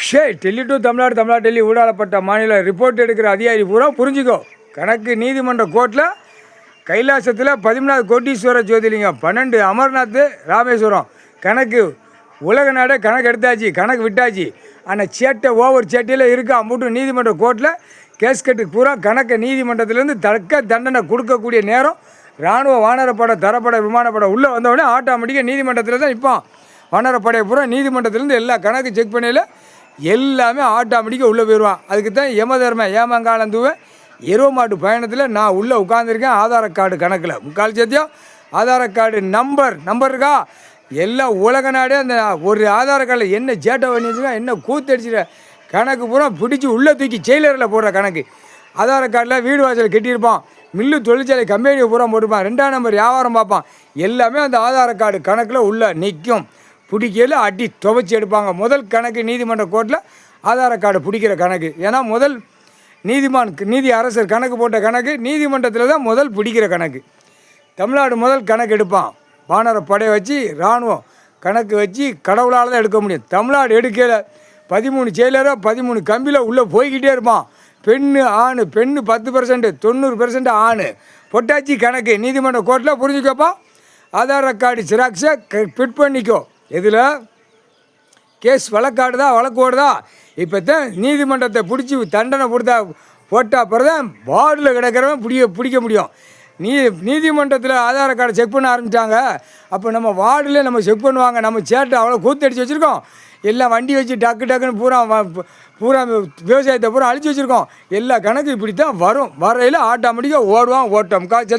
Delhi to Tamil Nadu, Tamil Nadu Delhi ஊடாடப்பட்ட மாநில report எடுக்கிற அதிகாரி பூரா புரிஞ்சுக்கோ. கணக்கு நீதிமன்ற கோர்ட்டில் கைலாசத்தில் 13வது கோட்டீஸ்வர ஜோதிலிங்கம், 12 அமர்நாத் ராமேஸ்வரம் கணக்கு உலக நாடே கணக்கு எடுத்தாச்சு, கணக்கு விட்டாச்சு. ஆனால் சேட்டை ஓவர் சேட்டையில் இருக்கா மட்டும் நீதிமன்ற கோர்ட்டில் கேஸ்கட்டுக்கு பூரா கணக்கை நீதிமன்றத்திலேருந்து தக்க தண்டனை கொடுக்கக்கூடிய நேரம் இராணுவ வானரப்படை தரப்படை விமானப்படை உள்ளே வந்தவுடனே ஆட்டோமேட்டிக்காக நீதிமன்றத்தில் தான் நிற்பான். வானரப்படையை பூரா நீதிமன்றத்திலேருந்து எல்லா கணக்கு செக் பண்ணையில் எல்லாமே ஆட்டோமேட்டிக்காக உள்ளே போயிடுவான். அதுக்கு தான் யமதர்ம ஏமங்காலந்துவேன் எருவ மாட்டு பயணத்தில் நான் உள்ளே உட்காந்துருக்கேன். ஆதார கார்டு கணக்கில் முக்கால் சேர்த்தியம் ஆதார கார்டு நம்பர் இருக்கா எல்லாம் உலக நாடே அந்த ஒரு ஆதார கார்டில் என்ன சேட்டை பண்ணி வச்சுக்கா என்ன கூத்தடிச்சிட கணக்கு பூரா பிடிச்சி உள்ளே தூக்கி செயலரில் போடுற கணக்கு. ஆதார கார்டில் வீடு வாசல் கட்டியிருப்பான், மில்லு தொழிற்சாலை கம்பெனியை பூரா போட்டிருப்பான், 2ஆம் நம்பர் வியாபாரம் பார்ப்பான். எல்லாமே அந்த ஆதார கார்டு கணக்கில் உள்ளே நிற்கும். பிடிக்கல அடி துவைச்சி எடுப்பாங்க. முதல் கணக்கு நீதிமன்ற கோர்ட்டில் ஆதார கார்டு பிடிக்கிற கணக்கு. ஏன்னா முதல் நீதி அரசர் கணக்கு போட்ட கணக்கு நீதிமன்றத்தில் தான் முதல் பிடிக்கிற கணக்கு. தமிழ்நாடு முதல் கணக்கு எடுப்பான். வானர படையை வச்சு இராணுவம் கணக்கு வச்சு கடவுளால் தான் எடுக்க முடியும். தமிழ்நாடு எடுக்கலை. 13 செயலரோ 13 கம்பியில் உள்ளே போய்கிட்டே இருப்பான். பெண்ணு 10%, 90% ஆண் பொட்டாச்சி கணக்கு நீதிமன்ற கோர்ட்டில் புரிஞ்சுக்கப்பா. ஆதார கார்டு ஜெராக்ஸை ஃபிட் பண்ணிக்கோ. எதில் கேஸ் வழக்காடுதா வழக்கு ஓடுதா இப்போ தான் நீதிமன்றத்தை பிடிச்சி தண்டனை போட்டால் அப்புறம் தான் வார்டில் கிடக்கிறவன் பிடிக்க முடியும். நீதிமன்றத்தில் ஆதார கார்டை செக் பண்ண ஆரம்பித்தாங்க. அப்போ நம்ம வார்டில் நம்ம செக் பண்ணுவாங்க. நம்ம சேட்டை அவ்வளோ கூத்தடிச்சு வச்சுருக்கோம். எல்லாம் வண்டி வச்சு டக்குன்னு பூரா விவசாயத்தை பூரா அழிச்சு வச்சுருக்கோம். எல்லா கணக்கு இப்படி தான் வரும். வரையில் ஆட்டோமேட்டிக்காக ஓடுவான் ஓட்டம்